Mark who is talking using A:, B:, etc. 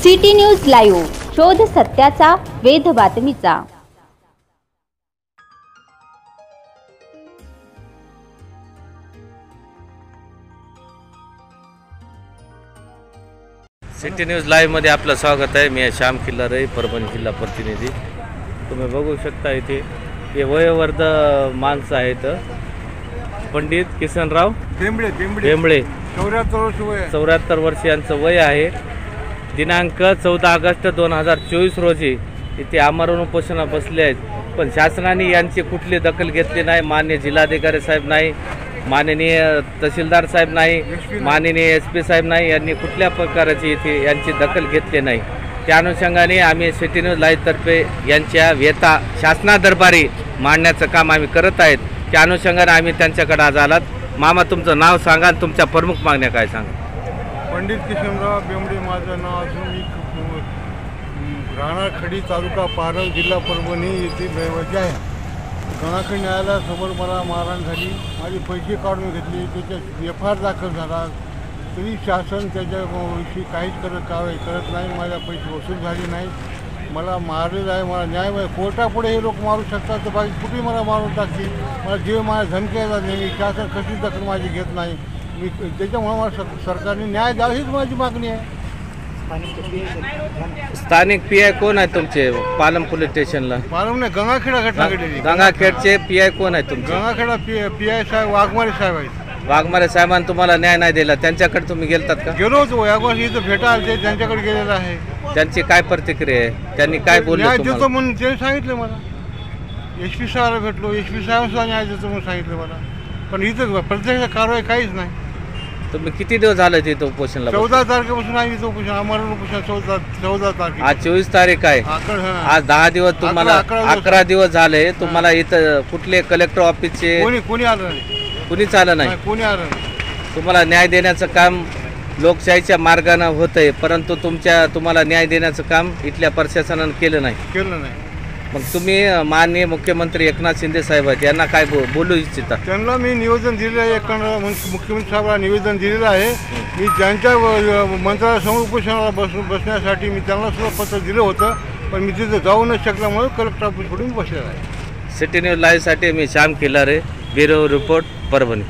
A: City news live, शोध सत्याचा, वेध बातमीचा।
B: सिटी न्यूज लाईव्ह मध्ये आपलं स्वागत आहे। मी श्याम खिल्लारे, परभणी जिल्हा प्रतिनिधी। तुम्ही बघू शकता इथे हे वयोवर्ध माणसं आहेत। पंडित किसनराव बेंबळे 74 वर्ष यांचं वय आहे। दिनांक 14 ऑगस्ट 2024 रोजी इथे आमरण उपोषणाला बसले आहेत, पण शासनाने यांची कुठली दखल घेतली नाही। माननीय जिल्हाधिकारी साहेब नाही, माननीय तहसीलदार साहेब नाही, माननीय SP साहेब नाही, यांनी कुठल्या प्रकारची इथे यांची दखल घेतली नाही। त्या अनुषंगाने आम्ही सिटी न्यूज लाईव्ह तर्फे यांच्या व्यथा शासनादरबारी मांडण्याचं काम आम्ही करत आहेत। त्या अनुषंगाने आम्ही त्यांच्याकडे आज आलात। मामा, तुमचं नाव सांगा आणि तुमच्या प्रमुख मागण्या काय सांगा।
C: पंडित किशनराव बेंबळे माझं नाव असून मी राहणार खडी, तालुका पारल, जिल्हा परभणी येथे रहिवासी आहे। गणाखंड न्यायालयासमोर मला मारहाण झाली, माझे पैसे काढून घेतले, त्याच्या FIR दाखल झाला, तरी शासन त्याच्याविषयी काहीच कारवाई करत नाही। माझ्या पैसे वसूल झाले नाही, मला मारलेलं आहे। मला न्याय कोर्टापुढे हे लोक मारू शकतात, तर बाकी कुठेही मला मारून टाकतील। मला जीव माझ्या धमक्या नाही, शासन कशी दखल माझी घेत नाही। मी त्याच्यामुळे मला सरकारने न्याय द्यावा हीच माझी मागणी आहे।
B: स्थानिक PI कोण आहे तुमचे पालम पोलीस स्टेशनला?
C: पालम नाही, गंगाखेडा घटना घडलेली।
B: गंगाखेडचे PI कोण आहे तुमचे?
C: गंगाखेडा PI साहेब वाघमारे साहेब आहेत।
B: वाघमारे साहेबांनी तुम्हाला न्याय नाही दिला, त्यांच्याकडे तुम्ही गेलतात का?
C: गेलो होतो, वाघमारे इथं भेटा आले, त्यांच्याकडे गेलेला आहे।
B: त्यांची काय प्रतिक्रिया आहे? त्यांनी काय बोलले?
C: न्याय देतो म्हणून त्यांनी सांगितलं मला। SP साहेबाला भेटलो, SP साहेब सुद्धा न्याय देतो म्हणून सांगितलं मला, पण इथं प्रत्यक्ष कारवाई काहीच नाही।
B: तुम्ही किती दिवस झाले तिथं उपोषणला?
C: 14 तारखेपासून आम्ही इथं उपोषण, आमरण उपोषण 14 तारखे।
B: आज 24 तारीख आहे, आज 10 दिवस तुम्हाला 11 दिवस झाले तुम्हाला इथं कुठले कलेक्टर ऑफिसचे
C: कोणी आलं नाही,
B: कुणीच आलं नाही,
C: कोणी आलं नाही।
B: तुम्हाला न्याय देण्याचं काम लोकशाहीच्या मार्गाने होतंय, परंतु तुम्हाला न्याय देण्याचं काम इथल्या प्रशासनानं केलं नाही। मग तुम्ही माननीय मुख्यमंत्री एकनाथ शिंदे साहेब आहेत, यांना काय बोलू इच्छिता?
C: त्यांना मी निवेदन दिलेलं आहे, मुख्यमंत्री साहेबांना निवेदन दिलेलं आहे। मी ज्यांच्या मंत्रालयासमोर उपोषणाला बसण्यासाठी मी त्यांना सुद्धा पत्र दिलं होतं, पण मी तिथं जाऊ न शकल्यामुळे कलेक्टर ऑफिसकडून बसलेला आहे।
B: सिटी न्यूज लाईव्हसाठी मी श्याम खिल्लारे, ब्युरो रिपोर्ट, परभणी।